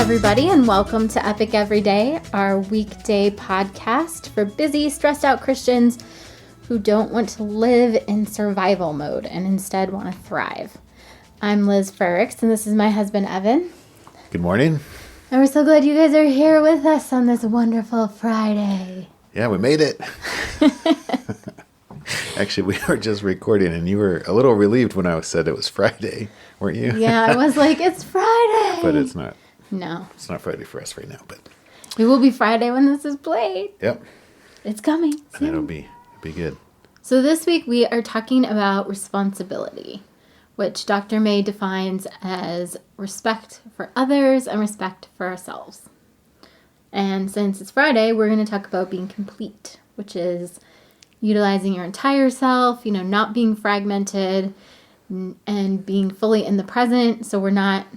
everybody, and welcome to Epic Everyday, our weekday podcast for busy, stressed out Christians who don't want to live in survival mode and instead want to thrive. I'm Liz Ferricks, and this is my husband, Evan. Good morning. And we're so glad you guys are here with us on this wonderful Friday. Yeah, we made it. Actually, we were just recording, and you were a little relieved when I said it was Friday, weren't you? Yeah, I was like, it's Friday. But it's not. No. It's not Friday for us right now, but It will be Friday when this is played. Yep. It's coming soon. And it'll be good. So this week we are talking about responsibility, which Dr. May defines as respect for others and respect for ourselves. And since it's Friday, we're going to talk about being complete, which is utilizing your entire self, not being fragmented and being fully in the present. So we're not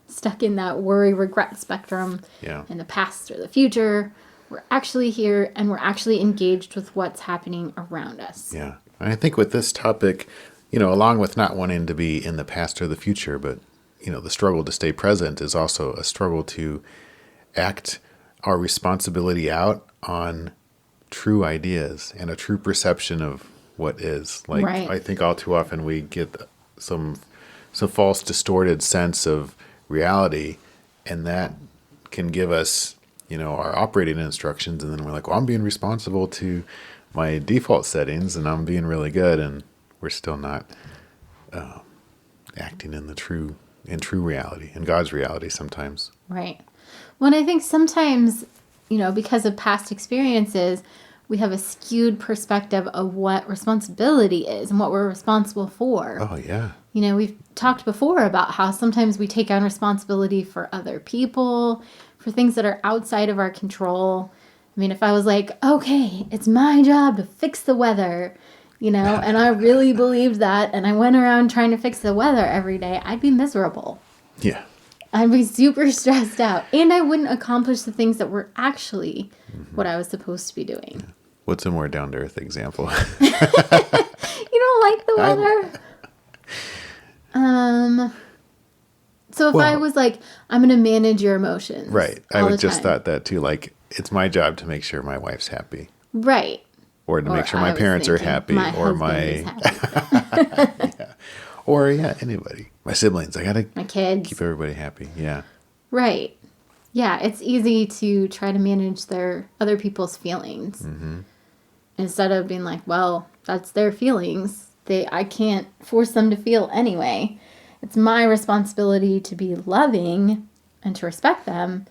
stuck in that worry, regret spectrum in the past or the future. We're actually here and we're actually engaged with what's happening around us. Yeah. I think with this topic, along with not wanting to be in the past or the future, but, the struggle to stay present is also a struggle to act our responsibility out on true ideas and a true perception of what is. Right. I think all too often we get some false, distorted sense of reality, and that can give us, our operating instructions, and then we're like, well, I'm being responsible to my default settings, and I'm being really good, and we're still not acting in true reality, in God's reality sometimes. Right. Well, and I think sometimes, because of past experiences, we have a skewed perspective of what responsibility is and what we're responsible for. Oh, yeah. We've talked before about how sometimes we take on responsibility for other people, for things that are outside of our control. I mean, if I was like, okay, it's my job to fix the weather, and I really believed that, and I went around trying to fix the weather every day, I'd be miserable. Yeah. I'd be super stressed out, and I wouldn't accomplish the things that were actually what I was supposed to be doing. Yeah. What's a more down-to-earth example? You don't like the weather? So if I was like, I'm going to manage your emotions. Right. I would just thought that too. Like, it's my job to make sure my wife's happy. Right. Or to make sure my parents are happy. Or anybody. My siblings. I got to my kids. Keep everybody happy. Yeah. Right. Yeah. It's easy to try to manage other people's feelings. Mm-hmm. Instead of being like, well, that's their feelings. I can't force them to feel anyway. It's my responsibility to be loving and to respect them,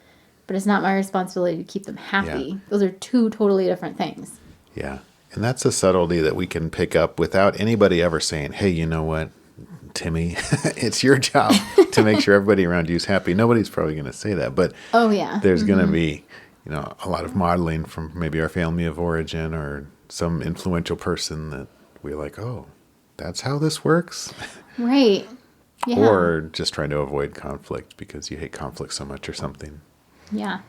but it's not my responsibility to keep them happy. Yeah. Those are two totally different things. Yeah. And that's a subtlety that we can pick up without anybody ever saying, hey, you know what, Timmy, it's your job to make sure everybody around you is happy. Nobody's probably going to say that, but there's going to be, a lot of modeling from maybe our family of origin or some influential person that we're like, oh, that's how this works. Right. Yeah. Or just trying to avoid conflict because you hate conflict so much or something. Yeah.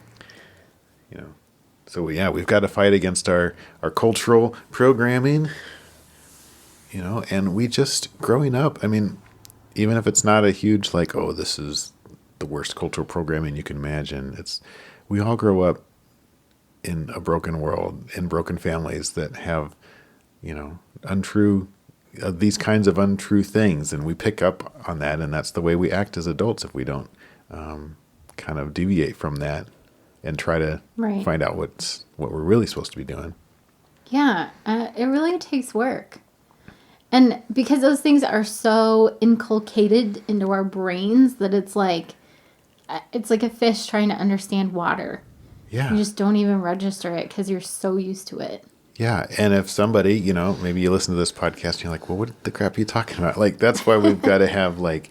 So we've got to fight against our cultural programming, and we just growing up, I mean, even if it's not a huge like, oh, this is the worst cultural programming you can imagine. We all grow up in a broken world, in broken families that have, these kinds of untrue things, and we pick up on that, and that's the way we act as adults if we don't kind of deviate from that and try to find out what we're really supposed to be doing. Yeah, it really takes work. And because those things are so inculcated into our brains that it's like a fish trying to understand water. Yeah. You just don't even register it because you're so used to it. Yeah, and if somebody, maybe you listen to this podcast and you're like, well, what the crap are you talking about? Like, that's why we've got to have, like,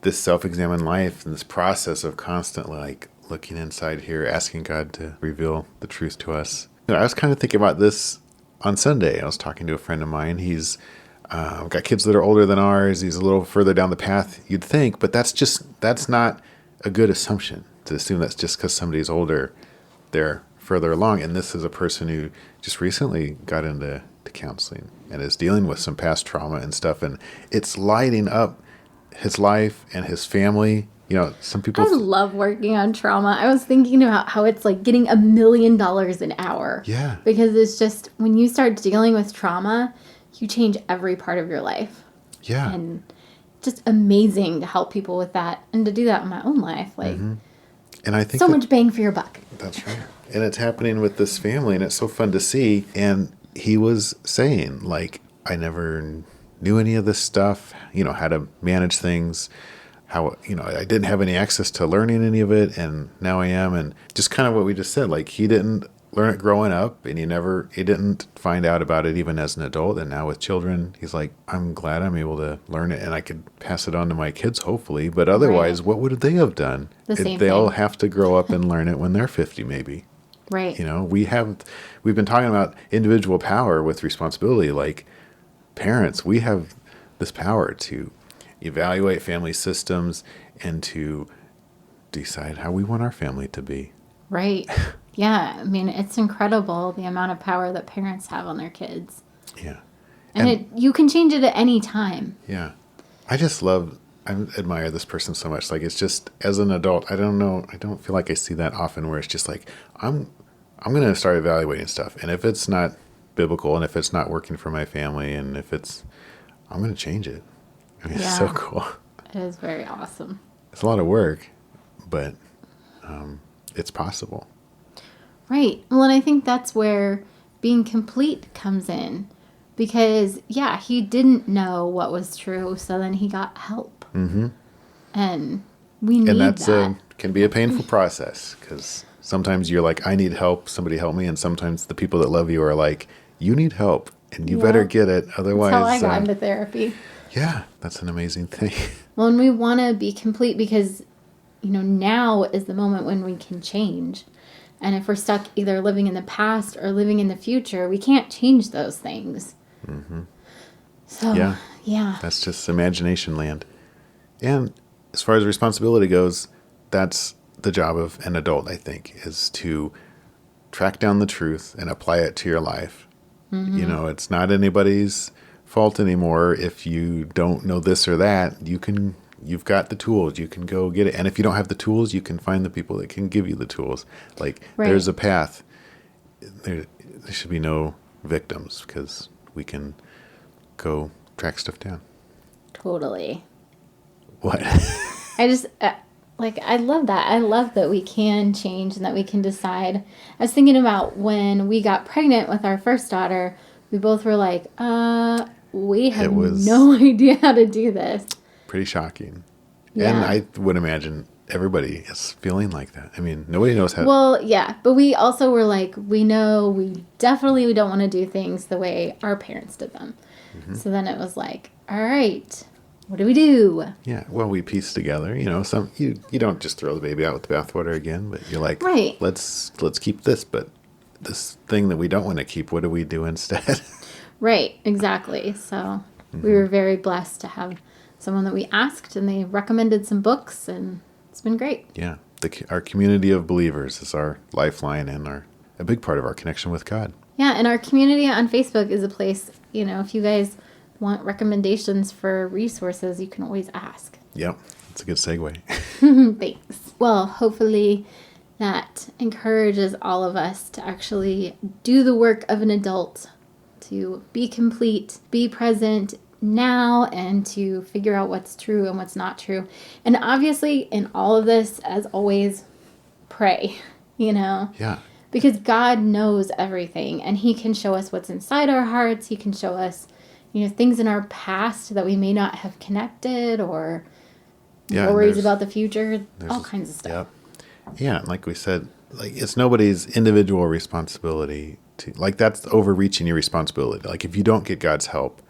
this self-examined life and this process of constantly, like, looking inside here, asking God to reveal the truth to us. I was kind of thinking about this on Sunday. I was talking to a friend of mine. He's got kids that are older than ours. He's a little further down the path, you'd think, but that's not a good assumption to assume that's just because somebody's older, they're further along. And this is a person who just recently got into counseling and is dealing with some past trauma and stuff. And it's lighting up his life and his family Some I people, love working on trauma. I was thinking about how it's like getting $1 million an hour. yeah, Because it's just, when you start dealing with trauma, you change every part of your life. yeah. And just amazing to help people with that and to do that in my own life. Like, And I think so much bang for your buck. that's right. And it's happening with this family, and it's so fun to see. And he was saying, like, I never knew any of this stuff, how to manage things, how, I didn't have any access to learning any of it. And now I am. And just kind of what we just said, like, he didn't learn it growing up, and he didn't find out about it even as an adult. And now with children, he's like, I'm glad I'm able to learn it, and I could pass it on to my kids, hopefully. But otherwise, Right. what would they have done? The same They'll thing. have to grow up and learn it when they're 50, maybe. Right. We've been talking about individual power with responsibility. Like parents, we have this power to evaluate family systems and to decide how we want our family to be. Right. Yeah. I mean, it's incredible the amount of power that parents have on their kids. Yeah. And you can change it at any time. Yeah. I admire this person so much. Like, it's just, as an adult, I don't know, I don't feel like I see that often, where it's just like, I'm going to start evaluating stuff. And if it's not biblical, and if it's not working for my family, and I'm going to change it. I mean, It's so Yeah. cool. It is very awesome. It's a lot of work, but it's possible. Right. Well, and I think that's where being complete comes in. Because, yeah, he didn't know what was true, so then he got help. Mm-hmm. And we need And that's that. can be a painful process, because sometimes you're like, I need help, somebody help me. And sometimes the people that love you are like, you need help, and you better get it. Otherwise, That's how I got into therapy. yeah, that's an amazing thing. Well, and we want to be complete because, now is the moment when we can change. And if we're stuck either living in the past or living in the future, we can't change those things. Mm-hmm. So, yeah. That's just imagination land. And as far as responsibility goes, that's the job of an adult, I think, is to track down the truth and apply it to your life. Mm-hmm. It's not anybody's fault anymore. If you don't know this or that, you've got the tools, you can go get it. And if you don't have the tools, you can find the people that can give you the tools. Like, Right. There's a path. There should be no victims, because we can go track stuff down. Totally. What? I just, I love that. I love that we can change and that we can decide. I was thinking about when we got pregnant with our first daughter, we both were like, we have no idea how to do this. Pretty shocking. Yeah. And I would imagine everybody is feeling like that. I mean, nobody knows how. Well, yeah, but we also were like, we don't want to do things the way our parents did them. Mm-hmm. So then it was like, all right, what do we do? Yeah, well, we piece together, you don't just throw the baby out with the bathwater again, but you're like, right, let's keep this, but this thing that we don't want to keep, what do we do instead? Right, exactly. So we were very blessed to have someone that we asked, and they recommended some books, and it's been great. Yeah, our community of believers is our lifeline and a big part of our connection with God. Yeah, and our community on Facebook is a place, if you guys want recommendations for resources, you can always ask. Yep, that's a good segue. Thanks. Well, hopefully that encourages all of us to actually do the work of an adult, to be complete, be present now, and to figure out what's true and what's not true. And obviously, in all of this, as always, pray, Yeah. Because God knows everything, and He can show us what's inside our hearts. He can show us, things in our past that we may not have connected, or worries about the future, all kinds of stuff. Yep. Yeah, and like we said, it's nobody's individual responsibility to, that's overreaching your responsibility. Like, if you don't get God's help,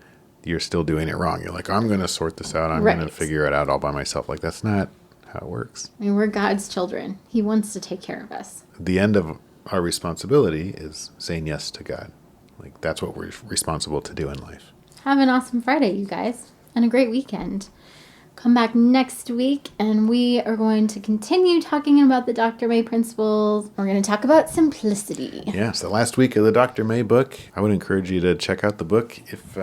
you're still doing it wrong. You're like, I'm going to sort this out. I'm going to figure it out all by myself. Like, that's not how it works. I mean, we're God's children. He wants to take care of us. The end of our responsibility is saying yes to God. Like, that's what we're responsible to do in life. Have an awesome Friday, you guys, and a great weekend. Come back next week, and we are going to continue talking about the Dr. May principles. We're going to talk about simplicity. Yeah, it's the last week of the Dr. May book. I would encourage you to check out the book if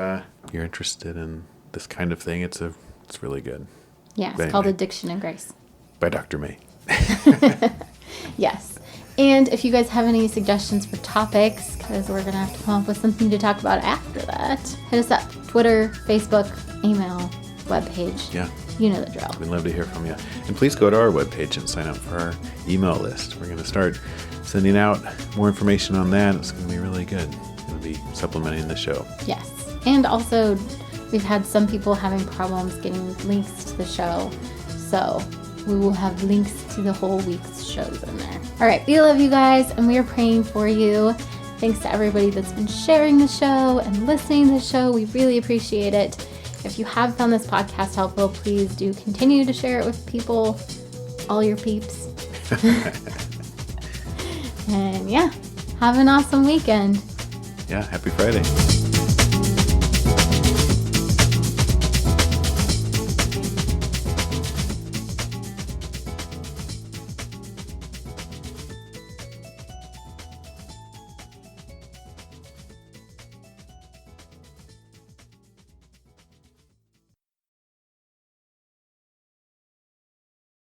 you're interested in this kind of thing. It's really good. Yeah, it's called Addiction and Grace. by Dr. May. Yes. And if you guys have any suggestions for topics, because we're going to have to come up with something to talk about after that, hit us up. Twitter, Facebook, email, webpage. Yeah. You know the drill. We'd love to hear from you. And please go to our webpage and sign up for our email list. We're going to start sending out more information on that. It's going to be really good. It's going to be supplementing the show. Yes. And also, we've had some people having problems getting links to the show. So we will have links to the whole week's shows in there. All right. We love you guys, and we are praying for you. Thanks to everybody that's been sharing the show and listening to the show. We really appreciate it. If you have found this podcast helpful, please do continue to share it with people, all your peeps. And yeah, have an awesome weekend. Yeah, happy Friday.